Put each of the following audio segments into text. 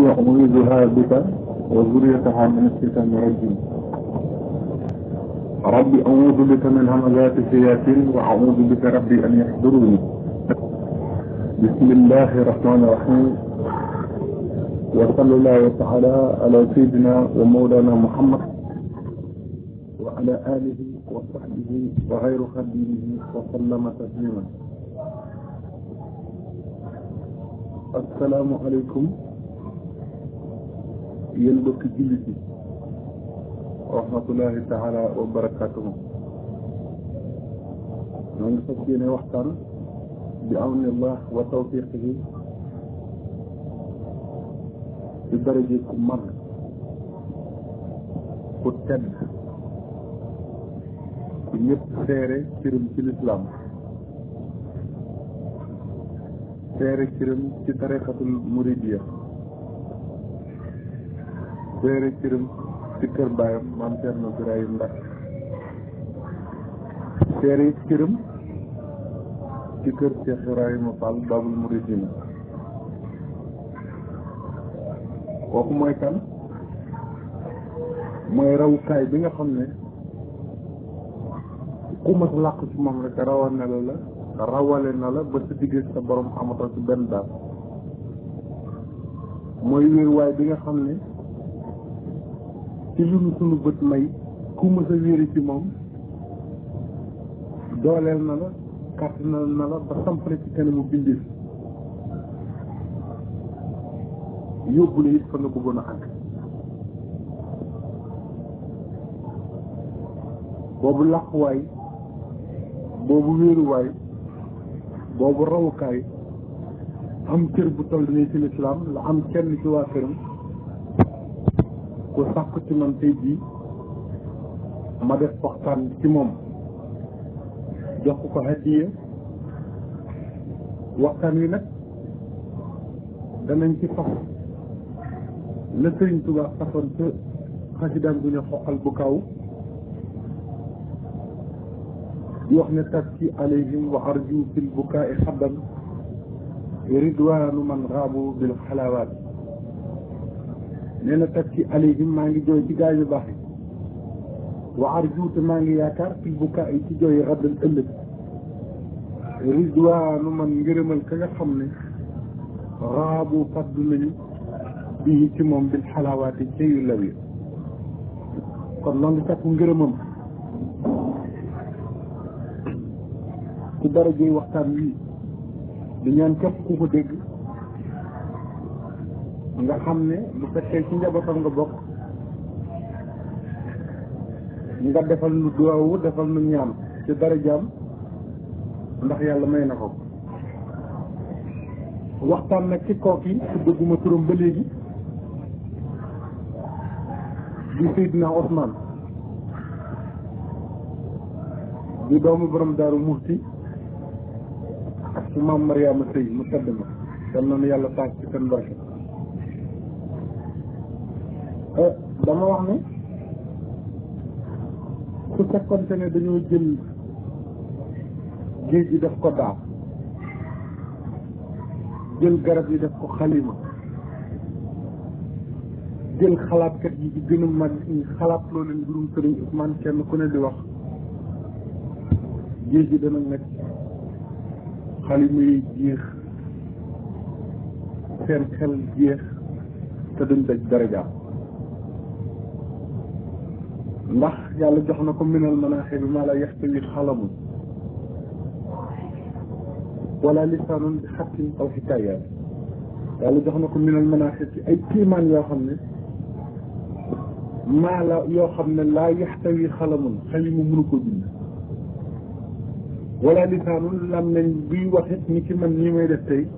وأعوذها بك وذريتها من الشيطان الرجيم. ربي أعوذ بك من همزات الشياطين وأعوذ بك ربي أن يحضروني. بسم الله الرحمن الرحيم، وصلى الله تعالى على سيدنا ومولانا محمد وعلى آله وصحبه وغير خديمه وسلم تسليما. السلام عليكم yéen mbokki jullit yi wa rahmatullahi taala wa barakatuhu. ñoo ngi fas yéene waxtaan bi awnillah wa tawfiqihi ci daraje ku mag ku tedd ci ñëpp seere cëram ci lislaam, seere cëram ci tariqatul muridiyya, seere cëram ci kër baayam maam Cerno Birahim Ndax, seere cëram ci kër Cheikh Ibrahima Fall Babul Mouridina. kooku mooy kan? mooy rawukaay bi nga xam ne ku mas làq ci moom rek rawale na la ba sa digg sa borom amatoo ci benn daal. mooy wéeruwaay bi nga xam ne ci lu nu sunu bët may ku mës a wéeri ci moom dooleel na la, kàttanal na la ba sampale ci kanamu bindéef, yóbbu la it fa nga bëggoon a àgg. boobu làquwaay, boobu wéeruwaay, boobu rawukaay am cër bu toll nii ci lislaam la am kenn ci waa këram ku sàkk ci man tey jii ma def waxtaan ci moom, jox ko hadiya. waxtaan wi nag danañ ci fas la Sëriñ Tuubaa façon ca xasidaam bu ñu xoqal bu kaw di wax ne tabki alayhim wa arju fil bukaai xaddan ridwaanu man raabu bil xalawaat. nee na tabki alayhim, maa ngi jooy ci gaa yu baax yi, wa arju te maa ngi yaakaar fil bukaai ci jooy xaddan ëllëg ridwaanu man ngërëmal ka nga xam ne raabu faddu nañu bii ci moom bil xalawaati ci yu law yi. kon noo ngi sakku ngërëmam ci darajey waxtaan wi di ñaan képp ku ko dégg nga xam ne bu fekkee ci njabootam nga bokk nga defal nu duwaawu, defal nu ñaan ci darajaam, ndax yàlla may na ko. waxtaan nag ci kooki su bëgguma turam ba léegi di Seydina Ousmane, di doomu borom Daaru Muxti ak su maam Mariama Sëy mu tedd ma, te noonu yàlla taas ci seen barke. dama wax ne su fekkonte ne dañoo jël géej gi def ko daal, jël garab yi def ko xalima, jël xalaatkat yi di gën a mag ñi xalaat loo leen mbirum Sëriñ Ousmane, kenn ku ne di wax, géej gi dana nekk xalima yi jeex, seen xel jeex, te duñ daj daraja. ndax yàlla jox na ko minal manaaxib maa laa yaxtawi xalamun wala lisaanun bi xattin aw xikaayaat. yàlla jox na ko minal manaaxib ci ay kiimaan yoo xam ne maa la yoo xam ne laa yaxtawi xalamun, xalima mënu ko bind, wala lisaanun lam nañ buy waxit ni ki man nii may def tey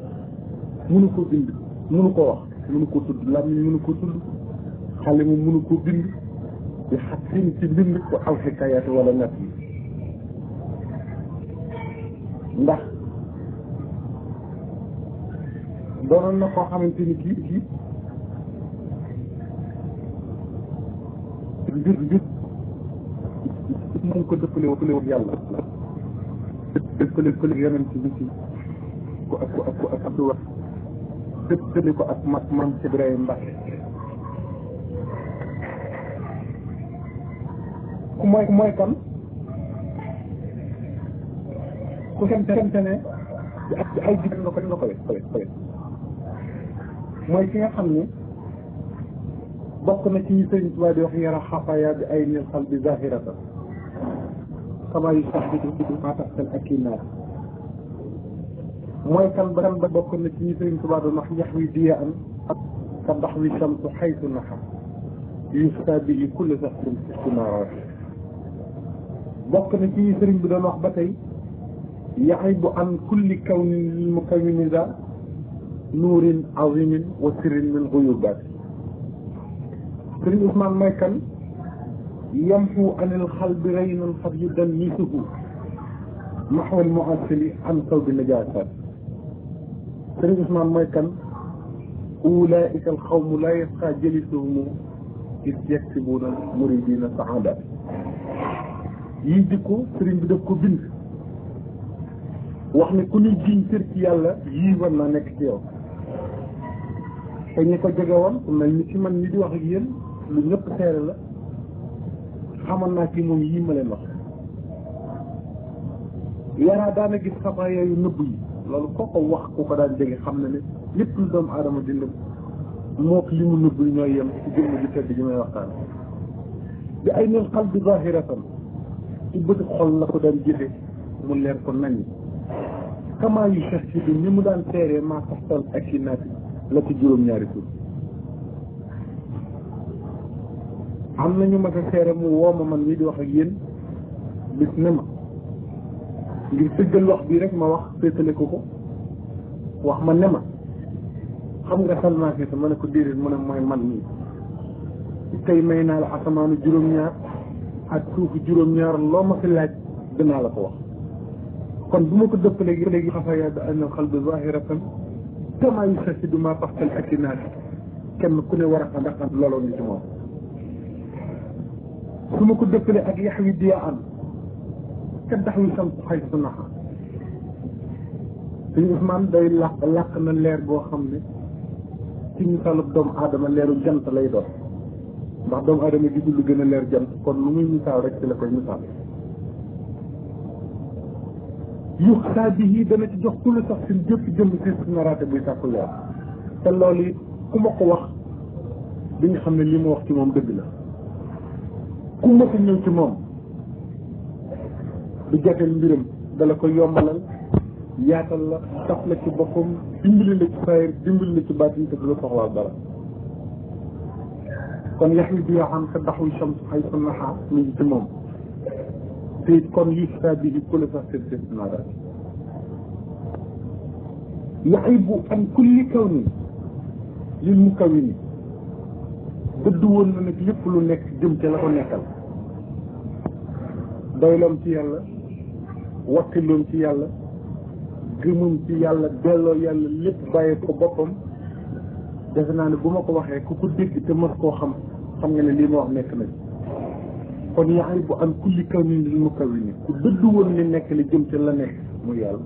mënu ko bind, mënu ko wax, mënu ko tudd, lam nañ mënu ko tudd, xalima mënu ko bind di xattin ci bind ko aw xikaayaat wala nat yi. ndax doonoon na koo xamante ni kii mbir moom ko dëppale wut yàlla, dëppale yonent bi ci ko ak wax dëppale ko ak mag maam Ibrahima Mbacke ku mooy kan ku xamante ne ci ay jigéen nga ko mooy ki nga xam ne bokk na ci ñi Sëriñ Tuubaa di wax yara xafaaya bi ay nil xal bi zahirata kama yu sax bi maa tax seen ak kii naar mooy kan ba bokk na ci ñi Sëriñ Tuubaa doon wax yax wi diya an ka ndax wi samtu xaytu naxa yusta bi kulli saxrin istimaraat bokk na ci ñi sëriñ bi doon wax ba tey yaxibu an kulli kawnin lil mukawwini za nuurin azimin wa sirrin min guyubaat sëriñ Ousmane mooy kan yamxu anil xalbi raynan xad yudannisuhu maxwal muasili an sawbi najaasaat sëriñ Ousmane mooy kan ulaika alxawmu laa yasqa jalisuhumu is yaksibuuna muridina saada yii jikko sëriñ bi daf ko bind wax ne ku ñuy jiñ cër ci yàlla yii war naa nekk ci yow te ñi ko jege woon mel ni ci man ñi di wax ak yéen lu ñëpp seere la xamoon naa ci moom yii ma leen wax yaraa daana gis xabaar yu nëbb yi loolu koo ko wax ku ko daan jege xam na ne lépp lu doomu aadama di nëbb mook li mu nëbb yi ñooy yem ci jëmm ji tedd ji may waxtaan bi ay neen xal bi zahiratan ci bëti xol la ko daan jëfe mu leer ko nañ kamaa yu cheikh si bi ni mu daan seeree maa taxtal ak i naati la ci juróom-ñaari tur am nañu ma sa seere mu wooma man mii di wax ak yéen bis ne ma ngir tëggal wax bii rek ma wax féetale ko wax ma ne ma xam nga Salman Cissé ma ne ko déedéet mu ne mooy man mii tey may naa la asamaanu juróom-ñaar ak suufu juróom-ñaar loo ma fi laaj dinaa la ko wax kon bu ma ko dëppalee léegi xafaaya bi anna xalbi zahiratan kama yushahhidu ma taxtal akinaat kenn ku ne war a xam ndax looloo ni ci moom su ma ko dëppalee ak yax wi diya an ka dax wi sam xay su naxa suñu Ousmane day làq na leer boo xam ne ci misaalub doomu aadama leeru jant lay doon ndax doomu aadama gisul lu gën a leer jant kon lu muy misaal rek ci la koy misaal yuxtaa bihi dana ci jox ku la sax suñ jëpp jëmb si naraate buy sàkku leer te loolu it ku ma ko wax di nga xam ne li ma wax ci moom dëgg la ku ma ko ñëw ci moom du jateel mbiram dala ko yombalal yaatal la taf la ci boppam dimbali la ci saayir dimbali la ci baatin te du la soxlaal dara kon yax wi di yoo xam sa daxuy shams xay su naxaa mi ngi ci moom te it kon yuxtaa bihi ku la sax seen naraate yaxibu an kulli kawni lil mukawwini dëdd woon na nag lépp lu nekk jëm ca la ko nekkal doyloom ci yàlla wakkiloom ci yàlla gëmum ci yàlla delloo yàlla lépp bàyyi ko boppam defe naa ne bu ma ko waxee ku ko dégg te mos koo xam nga ne lii ma wax nekk na kon yaxibu an kulli kawni lil mukawwini ku dëdd woon li nekk li jëm ca la nekk muy yàlla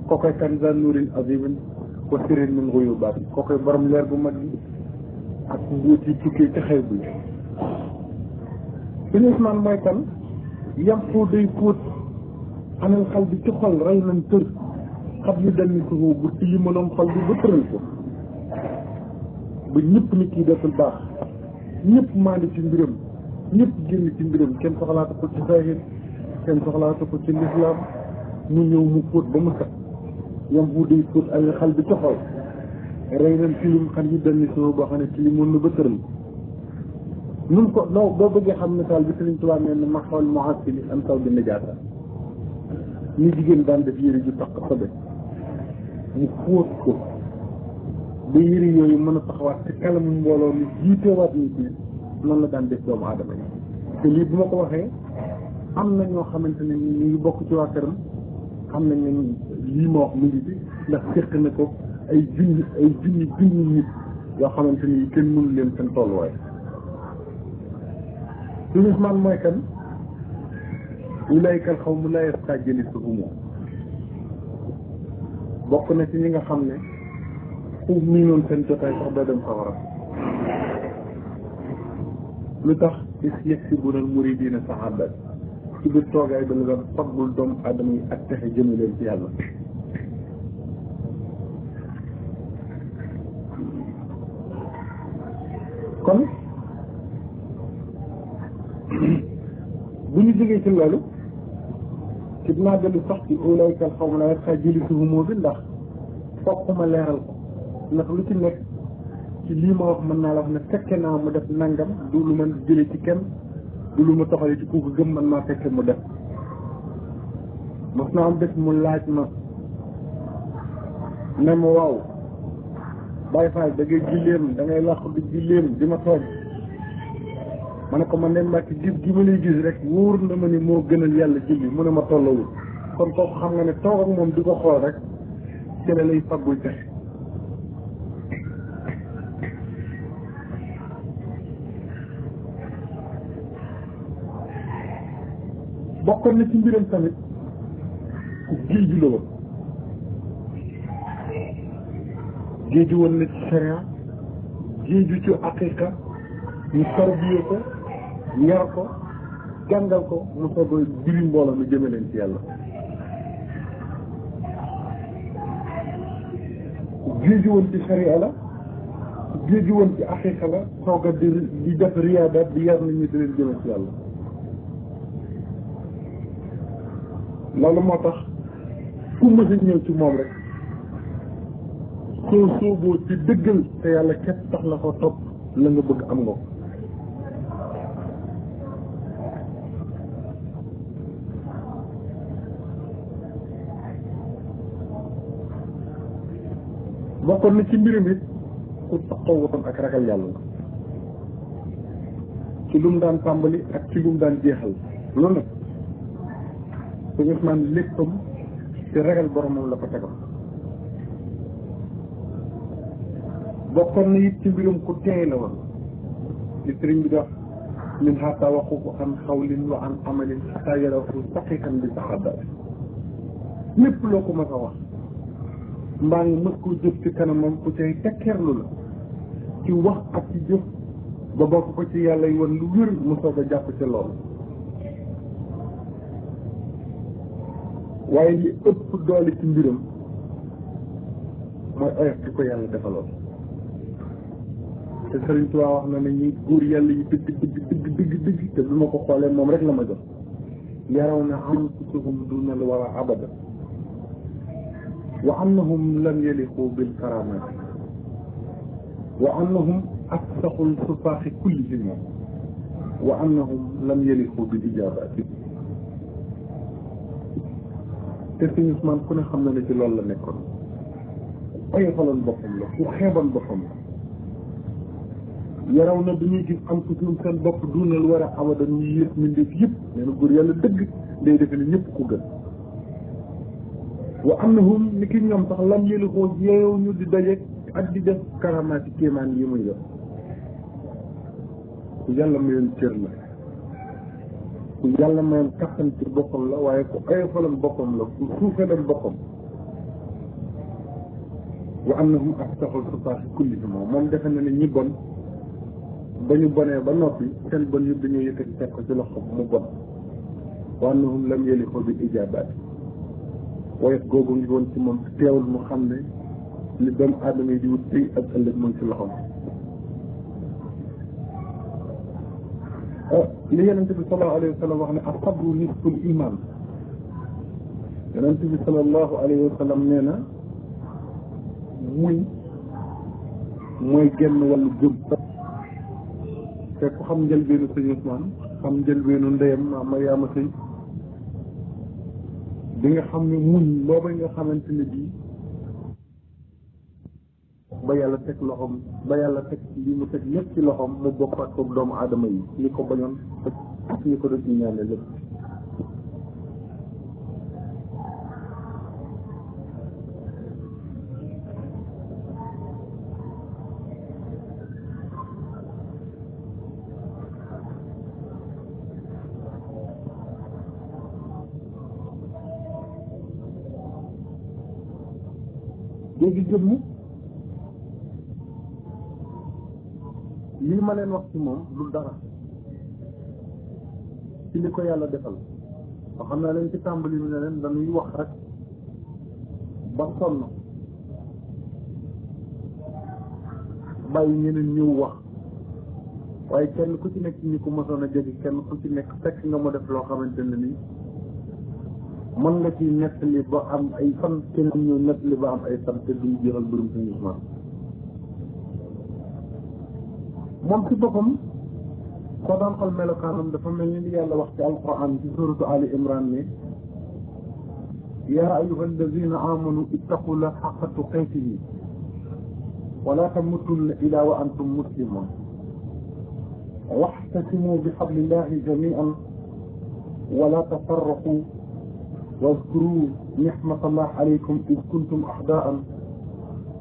kookoy kanza nuurin azimin wa sirrin min ghuyubaat kookoy borom leer bu mag bi ak mbóot yi tukkee ci xew bi suñu Ousmane mooy kan yam foo day fóot anal xal bi ci xol rey nañ tër xab yu danni suhu bu tilimaloon xol bi ba tëral ko ba ñëpp nit ki deful baax ñëpp maandi ci mbiram ñëpp génn ci mbiram kenn soxlaata ko ci zahir kenn soxlaata ko ci lislaam mu ñëw mu fóot ba mu set yam fu day fóot ay xal bi ci xol rey nañ tilim xal yu danni suhu boo xam ne tilimoon na ba tëral nun ko loo boo bëggee xam misaal bi Sëriñ Tuubaa nee na ma xool muasili am taw di najaata ni jigéen daan def yëri ju taq sobe mu fóot ko ba yëri yooyu mën a taxawaat ci kanamu mbooloo mi jiiteewaat nit ñi noonu la daan def doomu aadama yi te lii bu ma ko waxee am na ñoo xamante ne ñu ngi bokk ci waa këram xam nañ ne lii ma wax mu ngi ci ndax séq na ko ay junni nit yoo xamante ni kenn mënu leen seen tolluwaay suñu Ousmane mooy kan ulaykal xawmu laa yasqaa jalisuhum bokk na ci ñi nga xam ne ku miinoon seen jotaay sax doo dem sawara lu tax is yaksibuna al muridina saadat ci biir toogaay ba la doon faggul doomu aadama yi ak texe jëme leen ci yàlla kon bu ñu jógee ci loolu ci dinaa dellu sax ci ulaykal xawma la yarqa jalisuhumoo bi ndax fokk ma leeral ko ndax lu ci nekk ci lii ma wax mën naa la wax ne fekke naa mu def nangam du lu ma jële ci kenn du lu ma toxale ci ku ko gëm man maa fekke mu def mos naa am bés mu laaj ma ne ma waaw Baye Fall da ngay julleem da ngay làqu di julleem di ma tooñ ma ne ko man de Mbàkke gis gi ma lay gis rek wóor na ma ni moo gënal yàlla julli mu ne ma tollawul kon kooku xam nga ne toog ak moom di ko xool rek ci la lay faggul texe bokkoon na ci mbiram tamit géeju la woon géeju woon na ci sharia géeju ci aqiqa ñu tarbiyee ko yar ko jàngal ko mu soog a jëri mbooloo mi jëme leen ci yàlla géeju woon ci sharia la géeju woon ci aqiqa la soog a di def riyaadaat di yar nit ñi di leen jëme ci yàlla loolu moo tax ku mës a ñëw ci moom rek soo sooboo ci dëggal te yàlla képp tax la ko topp la nga bëgg am nga ko bokkoon na ci mbirum it ku taxaw woon ak ragal yàlla la ci lu mu daan tàmbali ak ci lu mu daan jeexal loolu nag Sëñ Ousmane léppam ci ragal boromam la ko tegal bokkoon na it ci mbirum ku teey la woon li sëriñ bi dox min xaata waxu ko an xawlin wa an amalin xataa yarahu saqiqan bi saxadat lépp loo ko mës a wax mbaa nga mës koo jëf ci kanamam ku cay tekkeerlu la ci wax ak ci jëf ba bokk ko ci yàlla yi woon lu wér mu soog a jàpp ci loolu waaye li ëpp doole ci mbiram mooy oyof di ko yàlla defaloon te Sëriñ Tuubaa wax na ne ñi góor yàlla yi dëgg te du ma ko xoolee moom rek la ma jox yaraw na anfusahum dunal wara abada wa annahum lam yaliqu bil karamati wa annahum afsaxul sufaaxi kullihim wa annahum lam yaliqu bil ijabati te Sëriñ Ousmane ku ne xam na ne ci loolu la nekkoon oyofaloon boppam la ku xeeboon boppam la yaraw na dañuy gis am tuuti seen bopp dunal war a abadan ñu yées mbindeef yëpp nee na góor yàlla dëgg day defe ne ñëpp ku gën wa annahum ni ki ñoom sax lam yëli xoo yeew ñu di daje ak di def karamaati kéemaan yi muy def ku yàlla mayoon cër la ku yàlla mayoon kattan ci boppam la waaye ku oyofaloon boppam la ku suufeeloon boppam wa annahum afsaxul sufaaxi kullihim moom defe na ne ñi bon ba ñu bonee ba noppi seen bon yëpp dañoo yëkkati teg ko ci loxo mu bon wa annahum lam yaliqu bil ijabaat woyof googu ngi woon ci moom teewul mu xam ne li doomu aadama yi di wut tey ak ëllëg mu ngi ci loxoom li yonente bi sallallahu alayhi wa sallam wax ne as-sabru nisful iman yonente bi sallallahu alayhi wa sallam nee na muñ mooy genn wàllu gëm te ku xam njëlbeenu Sëñ Ousmane xam njëlbeenu ndeyam Mariama Sëy bi nga xam ne muñ booba nga xamante ne bii ba yàlla teg loxoom ba yàlla teg li mu teg lépp ci loxoom mu bokk ak doomu aadama yi ñi ko bañoon ak ñi ko doon ci ñaane lépp léegi jëmm lii ma leen wax ci moom lu dara ci li ko yàlla defal ba xam naa leen ci tàmbali bi ne leen dañuy wax rek ba sonn bàyyi ñeneen ñëw wax waaye kenn ku ci nekk ñi ko mosoon a jege kenn ku ci nekk fekk nga ma def loo xamante ne nii mën nga ci nettali ba am ay fan kenn ñëw nettali ba am ay fan te duñ jeexal mbirum Sëñ Ousmane moom ci boppam soo daan xool melokaanam dafa mel ni li yàlla wax ci alquran ci suratu Ali Imran ne yaa ayyuha alladina amanu ittaqullaha haqqa tuqatihi wala tamutunna illa wa antum muslimun واعتصموا بحبل الله جميعا ولا تفرقوا واذكروا نعمة الله عليكم إذ كنتم أعداء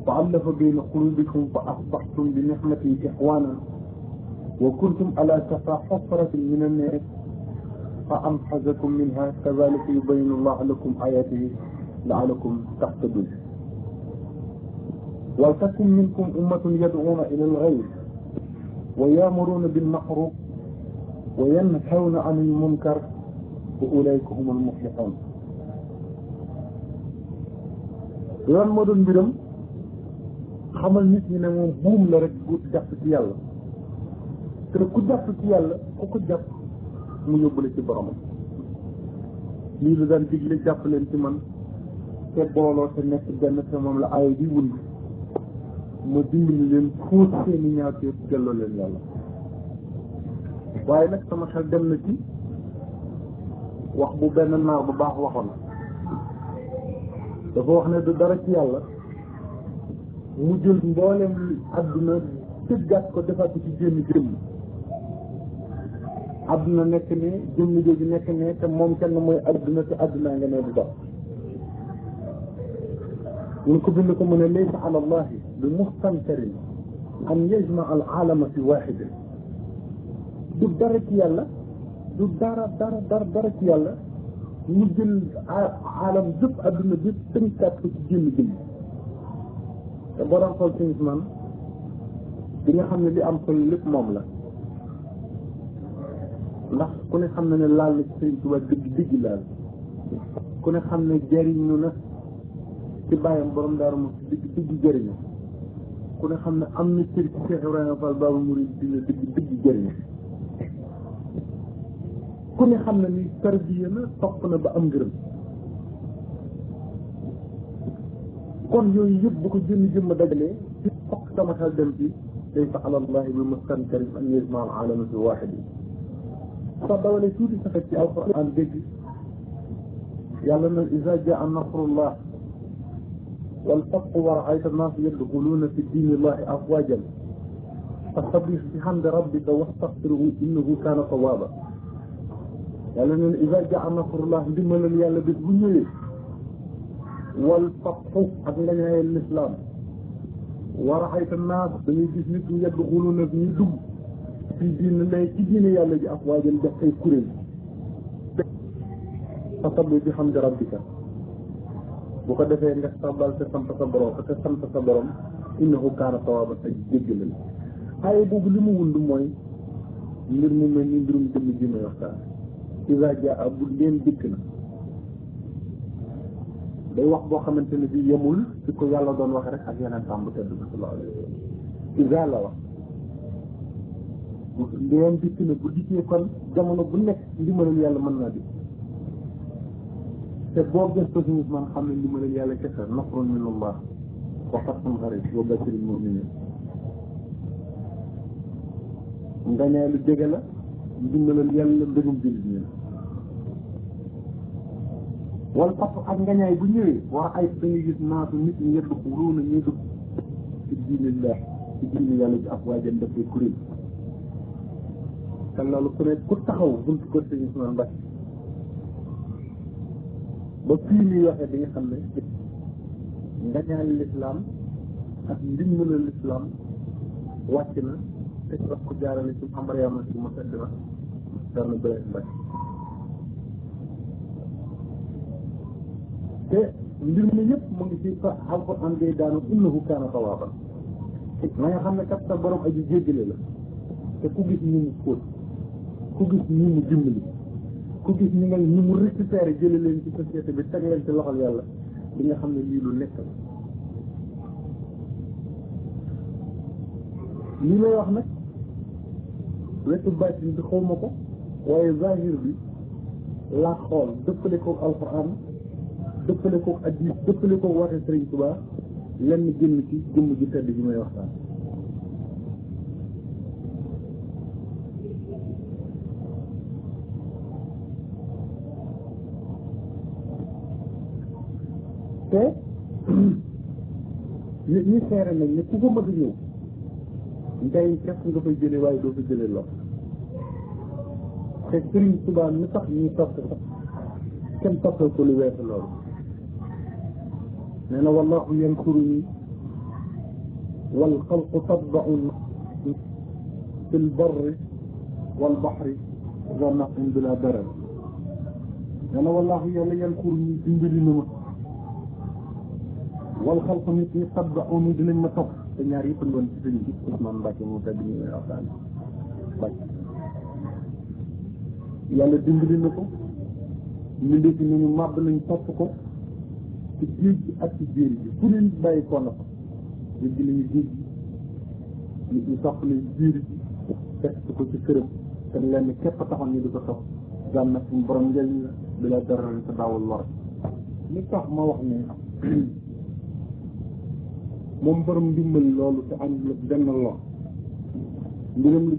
فألف بين قلوبكم فأصبحتم بنعمته إخوانا وكنتم على شفا حفرة من النار فأنقذكم منها كذلك يبين الله لكم آياته لعلكم تهتدون ولتكن منكم أمة يدعون إلى الخير ويأمرون بالمعروف وينهون عن المنكر وأولئك هم المفلحون yoon moo doon mbiram xamal nit ñi ne moom buum la rek bu jàpp ci yàlla te ku jàpp ci yàlla ku ko jàpp mu yóbbule ci boromam lii la daan digle jàpp leen ci man te booloo te nekk benn te moom la aaya bi wund ma dimbali leen fóot seeni ñaawteef delloo leen yàlla waaye nag sama xel dem na ci wax bu benn naar bu baax waxoon dafa wax ne du dara ci yàlla mu jël mboolem àdduna tëggaat ko defaat ko ci jëmm àdduna nekk ne jëmm jooju nekk ne te moom kenn mooy àdduna te àdduna nga ne du dox ñu ko bind ko mu ne laysa ala allahi bi mustankarin an yajma al alama fi waxidin du dara ci yàlla du dara ci yàlla ñu jël alam jëpp adduna bi tënkaat ko ci jëmm te boo doon xool Sëñ Ousmane di nga xam ne li am solo lépp moom la ndax ku ne xam ne ne laal na ci Sëñ Tuubaa dëgg laal ku ne xam ne jëriñu na ci bàyyam borom Daaru Muxti dëgg jëriñu ku ne xam ne am na cër ci Cheikh Ibrahima Fall Baabul Muriid dina dëgg jëriñu ku ne xam ne ni tarbiya na topp na ba am ngërëm kon yooyu yëpp bu ko jëmm dajalee ci fokk sama xel dem ci laysa ala allahi bi mustankarin an yajma al alama fi waaxidi soo dawalee tuuti sa xel ci alquran dégg yàlla na iza jaa nasrullah wal fathu wa ra'ayta an-naasa yadkhuluuna fi diinillahi afwaajan fasabbih bihamdi rabbika wastaghfirhu innahu kaana tawwaaba yàlla na iza jaa nasrullah ndimbalal yàlla bés bu ñëwee wal fathu ak nga ñaayal lislaam wa ra'ayta an-naas dañuy gis nit ñi yadkhuluuna ñuy dugg fi diinillahi ci diine yàlla ji afwaajan def ay kuréel fasabbih bihamdi rabbika bu ko defee nga sabal te sant sa borom te sant sa borom innahu kaana tawwaaban te jéggal la ay boobu li mu wund mooy mbir mu mel ni mbirum jëmm ji may waxtaan iza jaa bu leen dikk na day wax boo xamante ne bi yemul ci ko yàlla doon wax rek ak yeneen tàmb tedd bi sallallahu alayhi wa sallam iza la wax bu leen dikk na bu dikkee kon jamono bu nekk ndimbalal yàlla mën naa dikk te boo gëstoo Sëñ Ousmane xam ne ndimbalal yàlla kese nasrun min Allah wa fathun qariib wa bashiril mu'minin ngañaay lu jege la ndimbalal yàlla mbégum jullit ñi wal fath ak ngañaay bu ñëwee war ay dañuy gis naatu nit ñi yëpp xuruuna ñuy dugg ci diinillah ci diine yàlla ci afwaajan dafay kuréel te loolu ku ne ku taxaw buntu ko Sëñ Ousmane Mbacké ba fii muy waxee di nga xam ne ngañaay lislaam ak ndimbalal lislaam wàcc na te wax ko jaarale ci Mariama si ma sedd na darna bële Mbacké te mbir mi yëpp mu ngi ci fa alquran ngay daanu innahu kaana tawwaaban na nga xam ne kat sa borom aji jéggale la te ku gis ni mu fóot ku gis ni mu dimbali ku gis ni mu récupéré jële leen ci société bi teg leen ci loxol yàlla di nga xam ne lii lu nekk la li may wax nag wetu baatin bi xawma ko waaye zahir bi laa xool dëppale koog alquran dëppale koog hadith dëppale koog waxe Sëriñ Tuubaa lenn génn ci jëmm ji tedd ji may waxtaan te nit ñi seere nañ ne ku ko mën a ñëw njariñ képp nga fay jëlee waaye doo fa jëlee lor te Sëriñ Tuubaa mi tax ñuy topp sax kenn toppal ko lu weesu loolu nee na wallahu yansuruni wal xalqu tatba'un fil barri wal bahri wa naqin bila darar nee na wallahu yàlla yansuruni dimbali na ma wal xalqu nit ñi tatba'un dinañ ma topp te ñaar yëpp doon ci sëñ bi Ousmane Mbacke mu tedd ñu waxtaan Mbacke yàlla dimbali na ko ñu def nañu màbb nañ topp ko ci géej gi ak ci jéeri ji fu leen bàyyi ko na ko dégg nañu géej gi nit ñi topp nañ jéeri ji fekk ko ci këram te lenn képp taxoon ñu di ko topp daan na suñu borom njëriñ la di la dara te daawul lor li tax ma wax ne moom borom ndimbal loolu te am benn lor mbiram lu